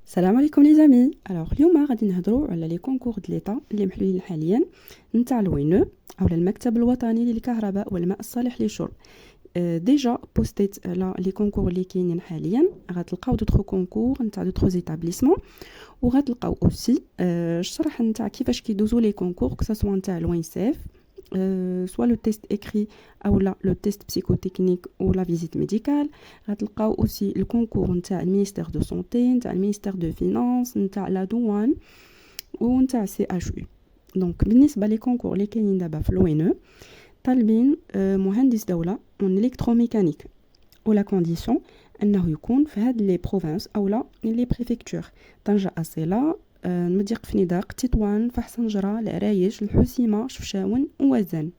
السلام عليكم لي زامي. اليوم غادي نهضروا على لي كونكور د ليطا اللي محلولين حاليا نتاع الوينو اولا المكتب الوطني للكهرباء والماء الصالح للشرب. ديجا بوستيت على لي كونكور اللي كاينين حاليا، غتلقاو دوطخ كونكور نتاع دوطخ ايتابليسمون، وغتلقاو اوسي الشرح نتاع كيفاش كيدوزو لي كونكور كسوا نتاع الوينساف، soit le test écrit ou le test psychotechnique ou la visite médicale. غتلقاو aussi le concours نتاع المينيستير دو سونتي، نتاع المينيستير دو فينانس، نتاع لا دوان ونتاع سي اش او. دونك بالنسبه لي كونكور اللي كاينين دابا في الوينو طالبين مهندس دوله اون الكتروميكانيك، ولا كونديسيون انه يكون في هاد لي بروفانس اولا لي بريفكتور: طنجه، اصيله، المضيق، فنيدق، تطوان، فحص نجرة، العرايش، الحسيمة، شفشاون ووزن.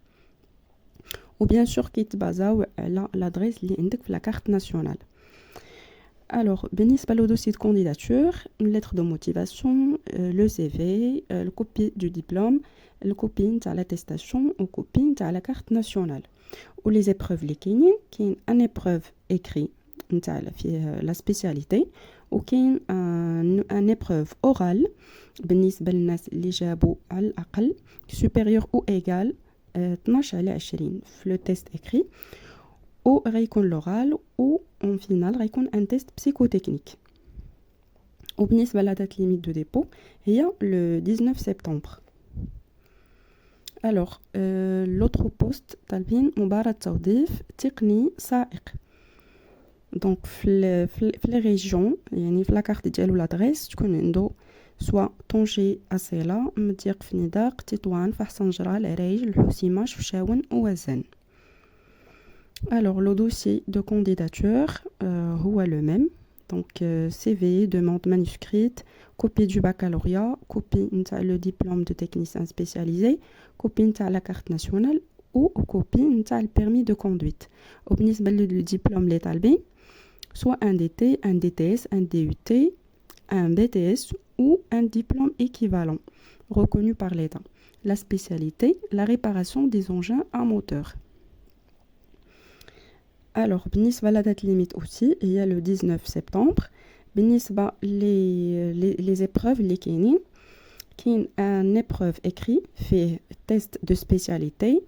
وبيان سور كيتبازاو على لادريس اللي عندك في لاكارت ناسيونال. الوغ بالنسبه لو دوسي دو كانديداتور، لتر دو موتيفاسيون، لو سي في، الكوبي دو ديبلوم، الكوبي نتاع لاتيستاسيون، وكوبي نتاع لاكارت ناسيونال. ولي زيبروف اللي كاين ان ايبروف اكري نتاع فيه لا سبيسياليتي، وكاين ان ايبروف اورال بالنسبه للناس اللي جابوا على الاقل سوبيريور او ايغال 12 على 20 في لو تيست اكري، و غيكون لورال، و اون فينال غيكون ان تيست بسيكوتكنيك. وبالنسبه لا دات ليميت دو ديبو هي لو 19 سبتمبر. الوغ لوتر بوست طالبين مباراة توظيف تقني سائق. دونك في لي ريجيون، يعني في لاكارت ديالو لادريس تكون عنده سوا طنجي، اصيله، مضيق، فنيدق، تطوان، فحص نجرة، العرايش، الحسيمه، شفشاون ووزن. Alors, le dossier de candidature هو le même. Donc, CV, demande manuscrite, copie du baccalauréat, copie نتاع le diplôme de technicien spécialisé, copie نتاع la carte nationale ou copie نتاع le permis de conduite. وبالنسبة للدبلوم اللي طالبين soit un DT, un DTS, un DUT, un BTS ou un diplôme équivalent reconnu par l'État. La spécialité, la réparation des engins à moteur. Alors, بالنسبة la date limite aussi, il y a le 19 septembre. بالنسبة les épreuves اللي كاينين un épreuve écrit فيه test de spécialité،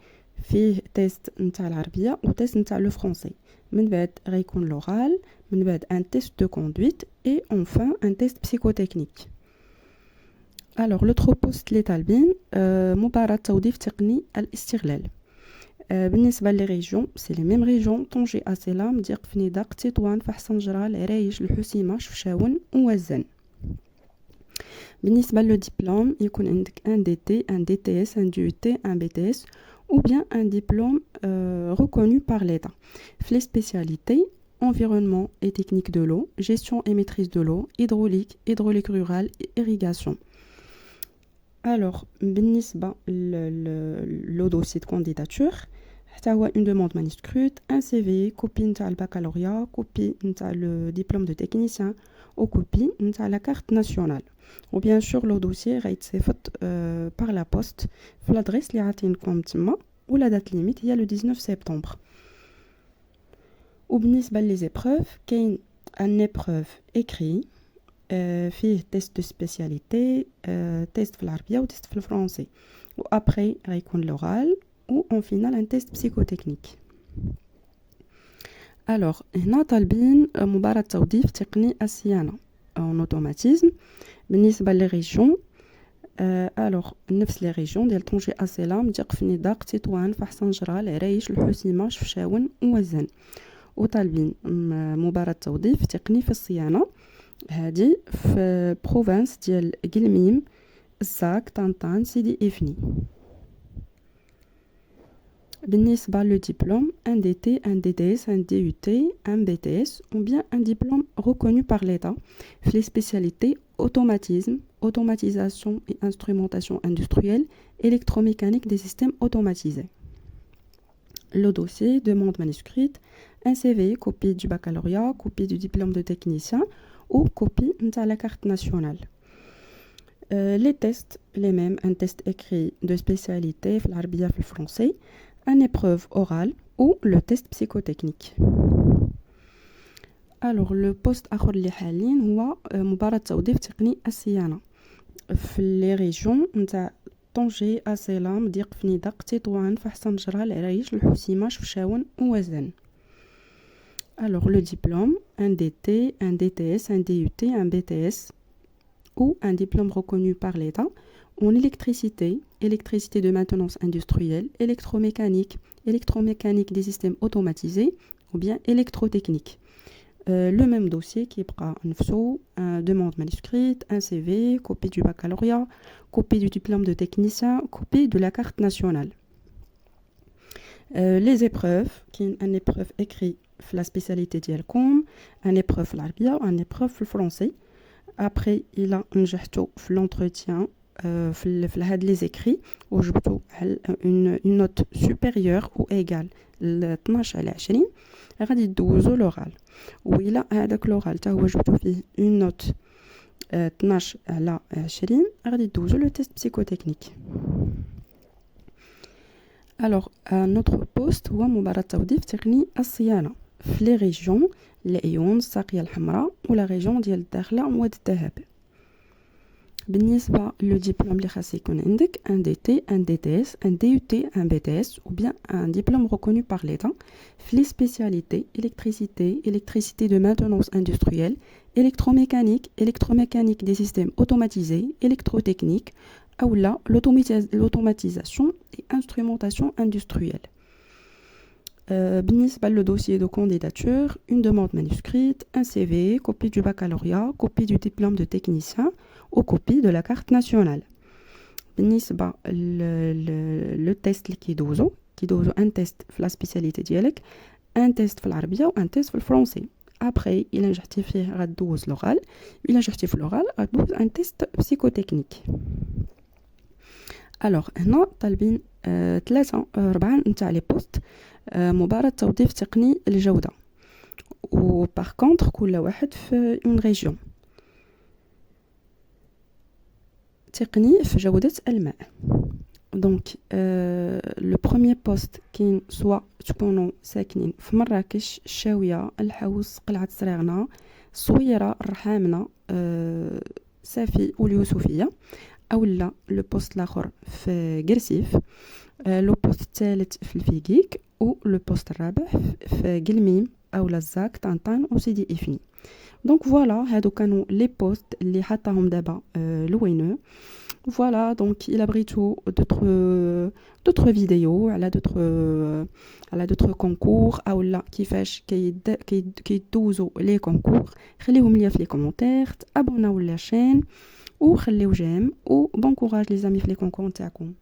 فيه test نتاع العربية و test نتاع le français. من بعد غيكون l'oral، من بعد un test de conduite et enfin un test psychotechnique. Alors, l'autre poste اللي طالبين مباراة توظيف تقني الاستغلال. بالنسبة لي ريجيون سي لي ميم ريجيون: طنجي، اصيله، مضيق، فنيدق، تطوان، فحص نجرة، العرايش، الحسيمه، شفشاون ووزن. بالنسبة لو ديبلوم يكون عندك ان دي تي، ان دي تي اس، ان دي تي، ان بي تي اس ou bien un diplôme reconnu par l'État. Les spécialités: environnement et technique de l'eau, gestion et maîtrise de l'eau, hydraulique rurale et irrigation. Alors, بالنسبة le dossier de candidature حتى هو une demande manuscrite, un CV, copie نتاع البكالوريا، copie نتاع le diplôme de technicien ou copie نتاع la carte nationale. و bien sûr le dossier غيتصيفط par la poste في l'adresse اللي عاطينكم تما، و la date limite هي le 19 septembre. وبالنسبة les épreuves كاين un épreuve écrit فيه تيست دو سبيسياليتي، تيست في العربيه وتيست في الفرنسي، و ابري غيكون لورال، و اون فينال ان تيست بسيكوتكنيك. الوغ هنا طالبين مباراة توظيف تقني الصيانه اون اوتوماتيزم. بالنسبه لي ريجيون الوغ نفس لي ريجيون ديال طنجي، اصيله، مضيق، فنيدق، تطوان، فحص نجرة، العرايش، الحسيمه، شفشاون ووزن. وطالبين مباراة توظيف تقني في الصيانه، هادي في بروفانس ديال قلميم، الزاك، طنطان، سيدي إفني. بالنسبة لو ديبلوم un DT, un DTS, un DUT, un BTS ou bien un diplôme reconnu par l'État في les spécialités automatisme, automatisation et instrumentation industrielle, électromécanique des systèmes automatisés. Le dossier, demande manuscrite, un CV, copie du baccalauréat, copie du diplôme de technicien ou copie de la carte nationale. Les tests, les mêmes: un test écrit de spécialité, l'arabe, le français, une épreuve orale ou le test psychotechnique. الوغ لو بوست اخر اللي حاليا هو مباراة توظيف تقني الصيانة في لي ريجون نتاع طنجة، اسيلام، ضيق فنيدق، تطوان، فحص نجرة، العرايش، الحسيمة، شفشاون ووزن. الوغ لو ديبلوم ان دي تي، ان دي تي اس، un DUT, un BTS ou un diplôme reconnu par l'État en électricité, électricité de maintenance industrielle, électromécanique des systèmes automatisés ou bien électrotechnique. Le même dossier qui يبقى نفسه, demande manuscrite, un CV, copie du baccalauréat, copie du diplôme de technicien, copie de la carte nationale. Les épreuves, qui est une épreuve écrite la spécialité ديالكم, une épreuve العربية, une épreuve le français. Après, il a نجحتو في l'entretien في هاد les écrits وجبتو une note supérieure ou égale ل 12 على 20 غادي دوزو l'oral. وإلا هذاك l'oral تا هو جبتو فيه une note 12 على 20 غادي دوزو le test psychotechnique. Alors, notre poste هو مباراة توظيف تقني الصيانة في لي ريجيون العيون، الساقية الحمراء ولا ريجيون ديال الداخلة مواد الذهب. بالنسبة لو ديبلوم اللي خاص يكون عندك ان دي تي، ان دي تي اس، ان دي يو تي، ان بي تي اس ou bien un diplôme reconnu par l'État في لي spécialités électricité, électricité de maintenance industrielle, électromécanique des systèmes automatisés, électrotechnique ou là l'automatisation et instrumentation industrielle. بالنسبة le dossier de candidature, une demande manuscrite, un CV, copie du baccalauréat, copie du diplôme de technicien ou copie de la carte nationale. بالنسبة le test اللي كيدوزو un test في la spécialité ديالك, un test في العربية و un test في الفرنسي. Après, إلا نجحتي فيه غدوز l'oral, إلا نجحتي في l'oral غدوز un test psychotechnique. الوغ هنا طالبين 4 نتاع لي بوست مباراة توظيف تقني الجودة و باغ كونطخ كل واحد في اون ريجيون. تقني في جودة الماء. دونك لو بروميير بوست كاين سوا تكونوا ساكنين في مراكش، الشاوية، الحوس، قلعة سراغنة، الصويرة، الرحامنة، سافي واليوسفية، او لا لو بوست الاخر في قرسيف، لو بوست الثالث في الفيكيك و لو بوست الرابع في قلميم او لزاك، طنطان و سيدي افني. دونك فوالا هادو كانوا لي بوست اللي حطاهم دابا لوينو. فوالا دونك الى بغيتو دوطخ فيديو على دوطخ كونكور او لا كيفاش كيدوزو لي كونكور، خليهم ليا في لي كومونتير، ابوناو لاشين وخليو جيم و بون كوراج لي زامي في لي كونكور نتاعكم.